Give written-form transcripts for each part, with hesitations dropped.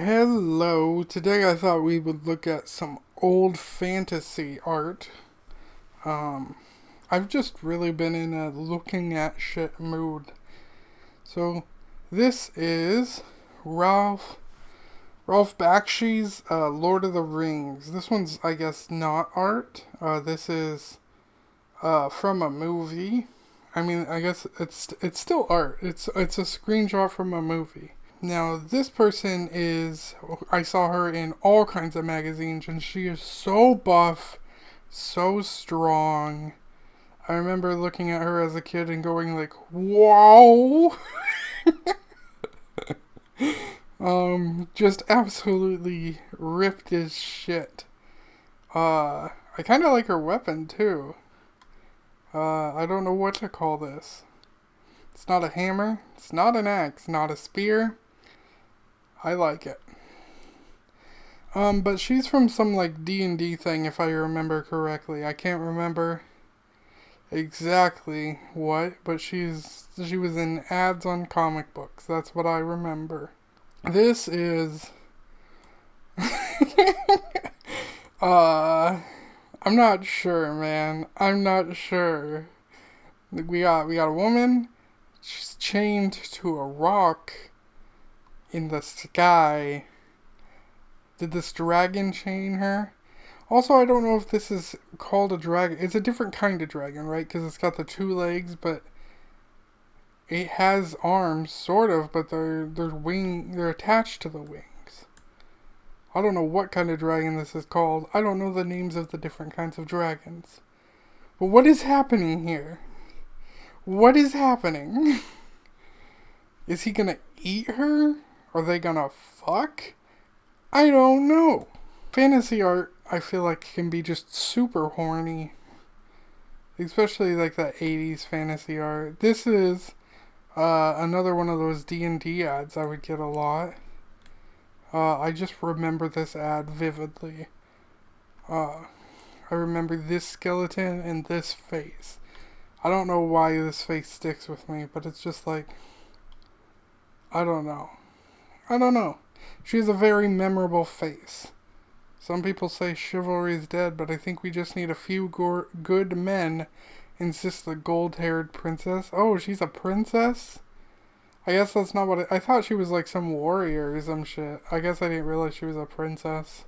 Hello, today I thought we would look at some old fantasy art. Um, I've just really been in a looking at shit mood. So, this is Ralph Ralph Bakshi's Lord of the Rings. This one's, I guess, not art. This is from a movie. I mean, I guess it's still art. It's a screenshot from a movie. Now, this person is, I saw her in all kinds of magazines, and she is so buff, so strong. I remember looking at her as a kid and going like, wow! Just absolutely ripped as shit. I kind of like her weapon too. I don't know what to call this. It's not a hammer, it's not an axe, not a spear. I like it. But she's from some like D&D thing if I remember correctly. I can't remember exactly what, but she was in ads on comic books. That's what I remember. This is uh I'm not sure, man. I'm not sure. We got a woman. She's chained to a rock in the sky. Did this dragon chain her? Also, I don't know if this is called a dragon. It's a different kind of dragon, right? Because it's got the two legs, but it has arms, sort of, but they're attached to the wings. I don't know what kind of dragon this is called. I don't know the names of the different kinds of dragons. But what is happening here? What is happening? Is he gonna eat her? Are they gonna fuck? I don't know. Fantasy art, I feel like, can be just super horny. Especially like that 80s fantasy art. This is another one of those D&D ads I would get a lot. I just remember this ad vividly. I remember this skeleton and this face. I don't know why this face sticks with me, but it's just like, I don't know. I don't know. She has a very memorable face. Some people say chivalry is dead, but I think we just need a few good men, insists the gold-haired princess. Oh, she's a princess? I guess that's not what I thought she was like some warrior or some shit. I guess I didn't realize she was a princess.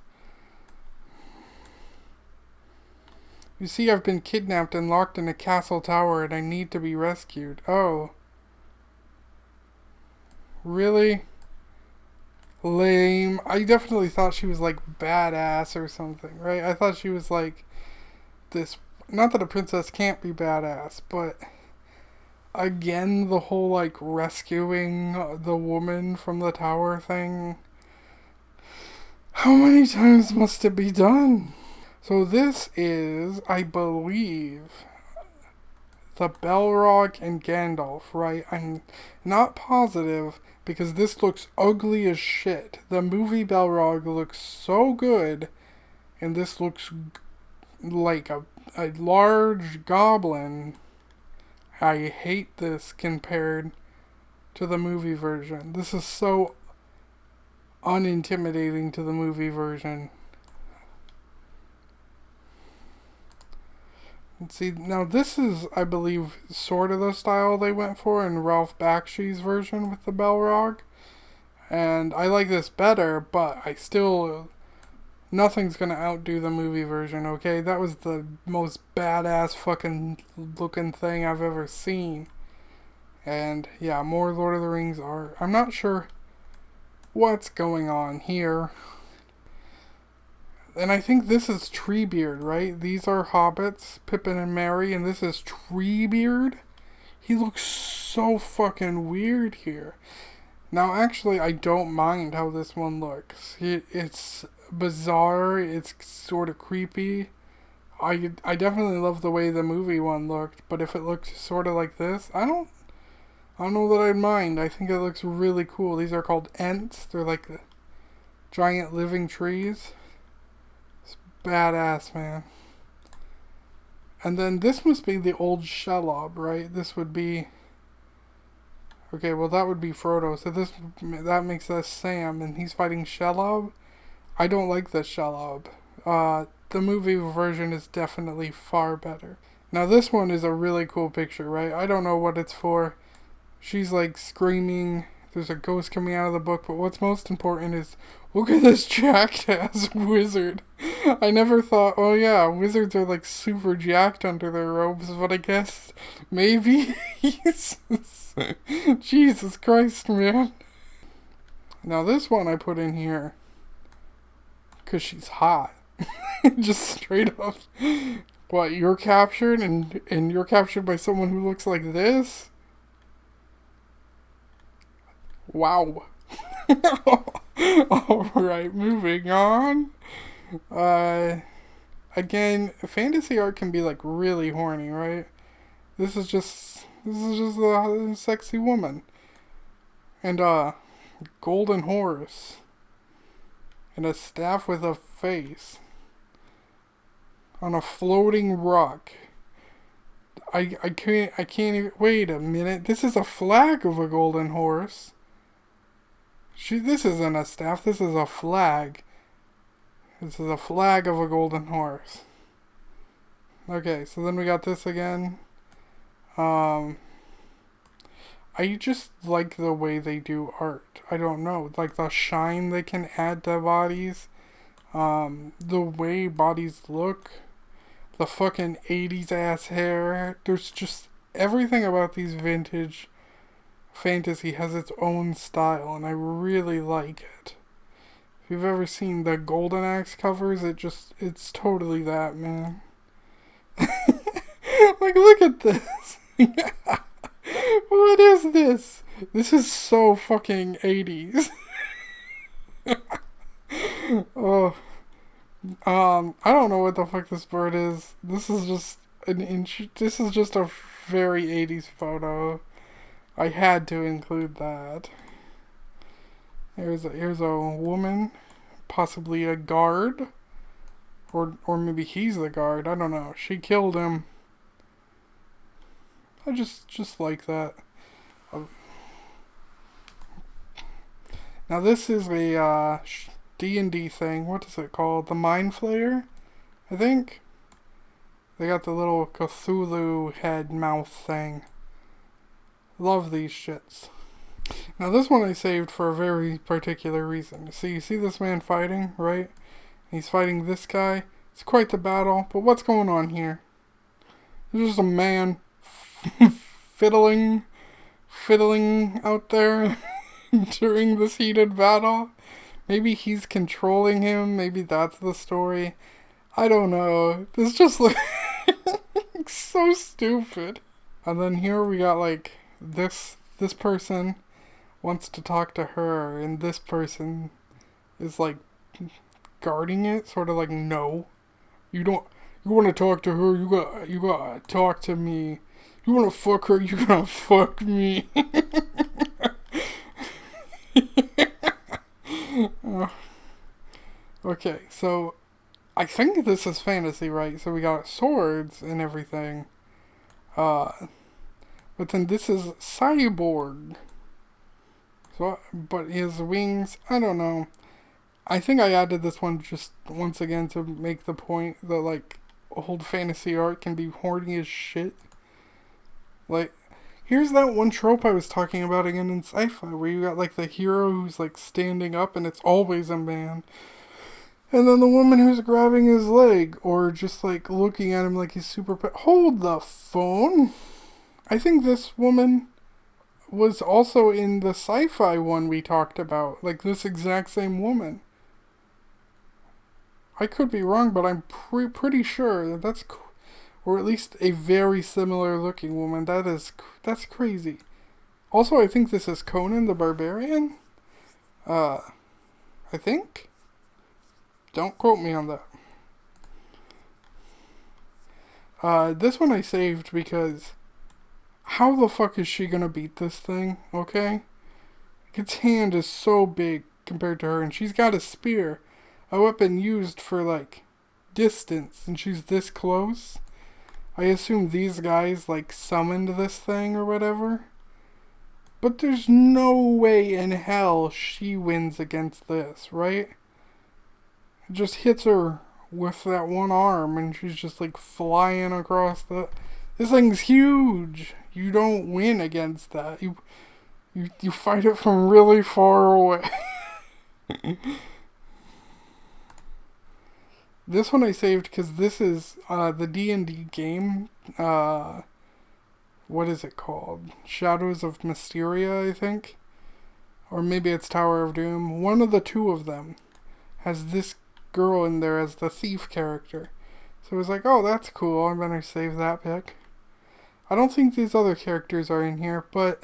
You see, I've been kidnapped and locked in a castle tower and I need to be rescued. Oh. Really? Lame. I definitely thought she was like badass or something, right? I thought she was like this. Not that a princess can't be badass, but again, the whole like rescuing the woman from the tower thing. How many times must it be done? So this is, I believe, the Balrog and Gandalf, right? I'm not positive because this looks ugly as shit. The movie Balrog looks so good, and this looks like a large goblin. I hate this compared to the movie version. This is so unintimidating to the movie version. See, now this is, I believe, sort of the style they went for in Ralph Bakshi's version with the Balrog. And I like this better, but I still... Nothing's gonna outdo the movie version, okay? That was the most badass fucking looking thing I've ever seen. And yeah, more Lord of the Rings art. I'm not sure what's going on here. And I think this is Treebeard, right? These are hobbits, Pippin and Merry, and this is Treebeard. He looks so fucking weird here. Now, actually, I don't mind how this one looks. It's bizarre. It's sort of creepy. I definitely love the way the movie one looked, but if it looked sort of like this, I don't know that I'd mind. I think it looks really cool. These are called Ents. They're like the giant living trees. It's badass, man. And then this must be the old Shelob, right? This would be... Okay, well that would be Frodo. So that makes us Sam, and he's fighting Shelob. I don't like the Shelob. The movie version is definitely far better. Now this one is a really cool picture, right? I don't know what it's for. She's like screaming. There's a ghost coming out of the book, but what's most important is look at this jacked ass wizard. I never thought, oh yeah, wizards are like super jacked under their robes, but I guess maybe he's. Jesus Christ, man. Now this one I put in here because she's hot. Just straight up. What, you're captured and you're captured by someone who looks like this? Wow. Alright, moving on. Again, fantasy art can be like really horny, right? This is just a sexy woman. And golden horse. And a staff with a face. On a floating rock. I can't even, wait a minute. This is a flag of a golden horse. This isn't a staff, this is a flag. This is a flag of a golden horse. Okay, so then we got this again. I just like the way they do art. I don't know, like the shine they can add to bodies. The way bodies look. The fucking 80s ass hair. There's just everything about these vintage fantasy has its own style, and I really like it. If you've ever seen the Golden Axe covers, it's totally that, man. Like, look at this. What is this? This is so fucking 80s. Oh. I don't know what the fuck this bird is. This is just this is just a very 80s photo. I had to include that. Here's a woman, possibly a guard, or maybe he's the guard. I don't know. She killed him. I just like that. Now this is a D&D thing. What is it called? The Mind Flayer, I think. They got the little Cthulhu head mouth thing. Love these shits. Now this one I saved for a very particular reason. You see this man fighting, right? He's fighting this guy. It's quite the battle, but what's going on here? There's just a man fiddling out there during this heated battle. Maybe he's controlling him. Maybe that's the story. I don't know. This just looks so stupid. And then here we got like this person wants to talk to her, and this person is like guarding it, sort of like, no, you don't. You want to talk to her? You gotta talk to me. You want to fuck her? You gotta fuck me. Okay, so I think this is fantasy, right? So we got swords and everything. But then this is cyborg. So, but his wings, I don't know. I think I added this one just once again to make the point that like old fantasy art can be horny as shit. Like, here's that one trope I was talking about again in sci-fi, where you got like the hero who's like standing up and it's always a man. And then the woman who's grabbing his leg, or just like looking at him like he's super hold the phone. I think this woman was also in the sci-fi one we talked about. Like this exact same woman. I could be wrong, but I'm pretty sure that's... Or at least a very similar looking woman. That's crazy. Also, I think this is Conan the Barbarian. I think? Don't quote me on that. This one I saved because how the fuck is she gonna beat this thing, okay? Its hand is so big compared to her, and she's got a spear. A weapon used for, like, distance, and she's this close. I assume these guys, like, summoned this thing or whatever. But there's no way in hell she wins against this, right? It just hits her with that one arm and she's just like flying across the... This thing's huge. You don't win against that. You fight it from really far away. This one I saved because this is the D&D game. What is it called? Shadows of Mysteria, I think. Or maybe it's Tower of Doom. One of the two of them has this girl in there as the thief character. So it was like, oh, that's cool. I'm gonna save that pick. I don't think these other characters are in here, but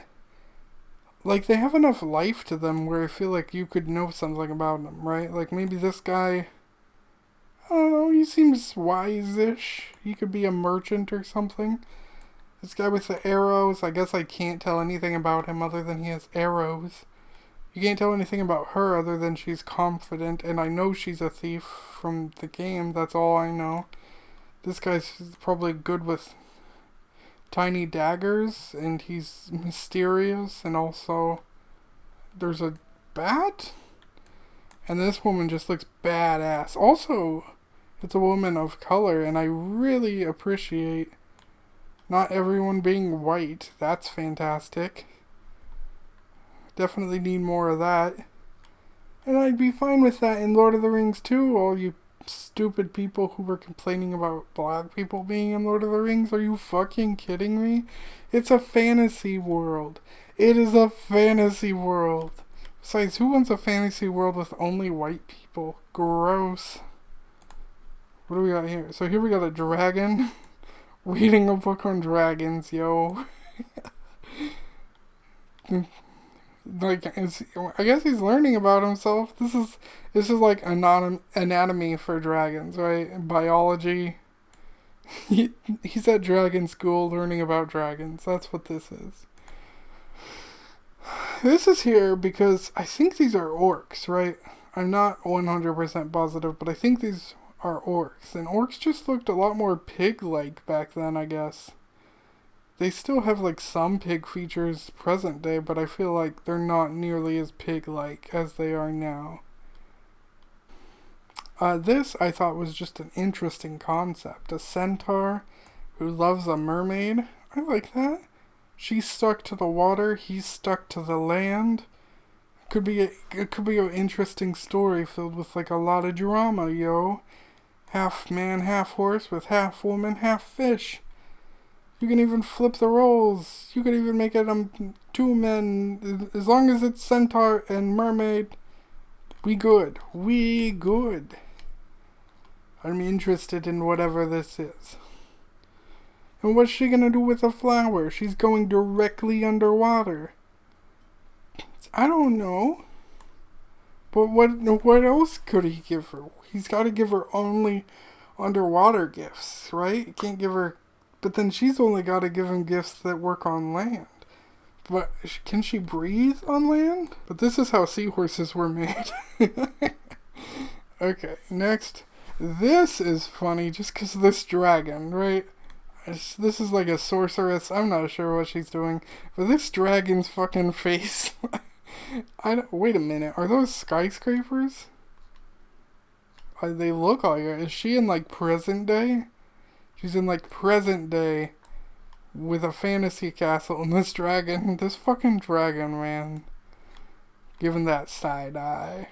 like they have enough life to them where I feel like you could know something about them, right? Like maybe this guy, I don't know, he seems wise-ish. He could be a merchant or something. This guy with the arrows, I guess I can't tell anything about him other than he has arrows. You can't tell anything about her other than she's confident, and I know she's a thief from the game. That's all I know. This guy's probably good with tiny daggers, and he's mysterious, and also there's a bat? And this woman just looks badass. Also, it's a woman of color, and I really appreciate not everyone being white. That's fantastic. Definitely need more of that. And I'd be fine with that in Lord of the Rings too, all you stupid people who were complaining about black people being in Lord of the Rings. Are you fucking kidding me? It's a fantasy world. It is a fantasy world. Besides, who wants a fantasy world with only white people? Gross. What do we got here? So here we got a dragon reading a book on dragons, yo. Like, I guess he's learning about himself. This is like anatomy for dragons, right? Biology. He's at dragon school learning about dragons. That's what this is. This is here because I think these are orcs, right? I'm not 100% positive, but I think these are orcs. And orcs just looked a lot more pig-like back then, I guess. They still have like some pig features present day, but I feel like they're not nearly as pig-like as they are now. This I thought was just an interesting concept. A centaur who loves a mermaid. I like that. She's stuck to the water, he's stuck to the land. It could be an interesting story filled with like a lot of drama, yo. Half man, half horse with half woman, half fish. You can even flip the roles. You could even make it two men. As long as it's centaur and mermaid, we good. We good. I'm interested in whatever this is. And what's she gonna do with a flower? She's going directly underwater. I don't know. But what else could he give her? He's got to give her only underwater gifts, right? He can't give her... But then she's only got to give him gifts that work on land. But can she breathe on land? But this is how seahorses were made. Okay, next. This is funny just because of this dragon, right? This is like a sorceress. I'm not sure what she's doing. But this dragon's fucking face... Wait a minute. Are those skyscrapers? They look like it. Is she in like present day? She's in like present day with a fantasy castle and this fucking dragon, man. Giving that side eye.